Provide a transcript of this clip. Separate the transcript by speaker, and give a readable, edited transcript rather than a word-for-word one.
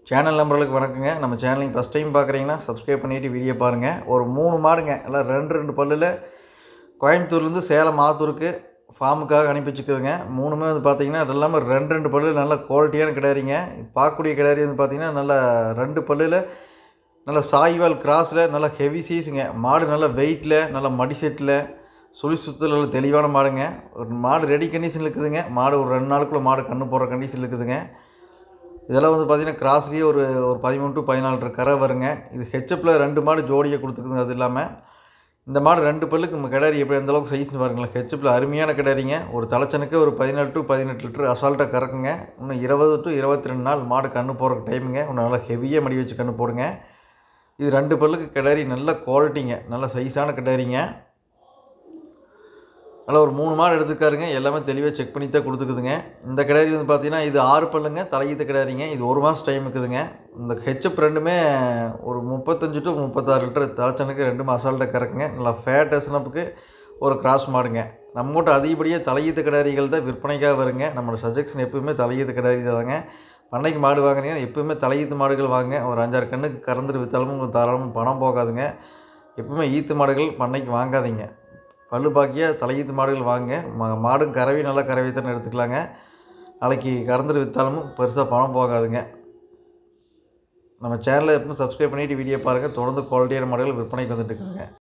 Speaker 1: Channel நம்பர்களுக்கு வணக்கங்க. நம்ம சேனலுக்கு ஃபஸ்ட் டைம் பார்க்குறீங்கன்னா சப்ஸ்கிரைப் பண்ணிவிட்டு வீடியோ பாருங்கள். ஒரு 3 மாடுங்க எல்லாம் ரெண்டு பல்லில் கோயம்புத்தூர்லேருந்து சேலம் ஆத்தூருக்கு ஃபார்முக்காக அனுப்பி வச்சுக்குதுங்க. 3மே வந்து பார்த்திங்கன்னா அது இல்லாமல் ரெண்டு பல்லில் நல்ல குவாலிட்டியான கிடாரிங்க. பார்க்கக்கூடிய கிடாரி வந்து பார்த்திங்கன்னா நல்லா 2 பல்லில் நல்ல சாய்வால் கிராஸில் நல்லா ஹெவி சைஸுங்க. மாடு நல்ல வெயிட்டில் நல்ல மடி செட்டில் சுழி சுத்தல் நல்ல தெளிவான மாடுங்க. ஒரு மாடு ரெடி கண்டிஷனில் இருக்குதுங்க. மாடு ஒரு 2 நாளுக்குள்ளே மாடு கன்று போடுற கண்டிஷனில் இருக்குதுங்க. இதெல்லாம் வந்து பார்த்திங்கன்னா கிராஸ்லேயே ஒரு 13 to 14 கரை வருங்க. இது ஹெச்எப்பில் 2 மாடு ஜோடியாக கொடுத்துக்குதுங்க. அது இல்லாமல் இந்த மாடு 2 பல்லுக்கு கிடாரி எப்படி எந்தளவுக்கு சைஸ்னு பாருங்களேன். ஹெச்எப்பில் அருமையான கிடாரிங்க. ஒரு தலைச்சனுக்கு ஒரு 17 to 18 லிட்டர் அசால்ட்டாக கறக்குங்க. இன்னும் 20 to 22 நாள் மாடு கன்று போடுறக்கு டைமுங்க. இன்னும் நல்லா ஹெவியாக மடி வச்சு கன்று போடுங்க. இது 2 பல்லுக்கு கிடாரி நல்ல குவாலிட்டிங்க. நல்ல சைஸான கிடாரிங்க. நல்லா ஒரு 3 மாடு எடுத்துக்காருங்க. எல்லாமே தெளிவாக செக் பண்ணி தான் கொடுத்துக்குதுங்க. இந்த கிடாரி வந்து பார்த்தீங்கன்னா இது 6 பல்லுங்க. தலையீத்த கிடாரிங்க. இது 1 மாதம் டைம் இருக்குதுங்க. இந்த ஹெச்எப் ரெண்டுமே ஒரு 35 to 36 லிட்டர் தலைச்சனுக்கு 2 அசால்ட்டாக கறக்குங்க. நல்லா ஃபேட் எஸ்னப்புக்கு ஒரு கிராஸ் மாடுங்க. நம்மகிட்ட அதிகப்படியாக தலையீத்த கிடாரிகள் தான் விற்பனைக்காக வருங்க. நம்மளோட சஜெக்ஷன் எப்பவுமே தலையீத்த கிடாரி தாங்க. பண்ணைக்கு மாடு வாங்குறீங்கன்னா எப்பவுமே தலையீத்து மாடுகள் வாங்க. ஒரு 5-6 கண்ணுக்கு கறந்துட்டு விற்றாலும் உங்களுக்கு தாராளமாக பணம் போகாதுங்க. எப்பவுமே ஈத்து மாடுகள் பண்ணைக்கு வாங்காதீங்க. பல்லு பாக்கியாக தலையீத்து மாடுகள் வாங்க. மாடும் கறவை நல்லா கறவை தானே எடுத்துக்கலாங்க. நாளைக்கு கறந்துட்டு விற்றாலும் பெருசாக பணம் போகாதுங்க. நம்ம சேனலை எப்பவும் சப்ஸ்கிரைப் பண்ணிவிட்டு வீடியோ பாருங்கள். தொடர்ந்து குவாலிட்டியான மாடுகள் விற்பனைக்கு வந்துட்டு இருக்குதுங்க.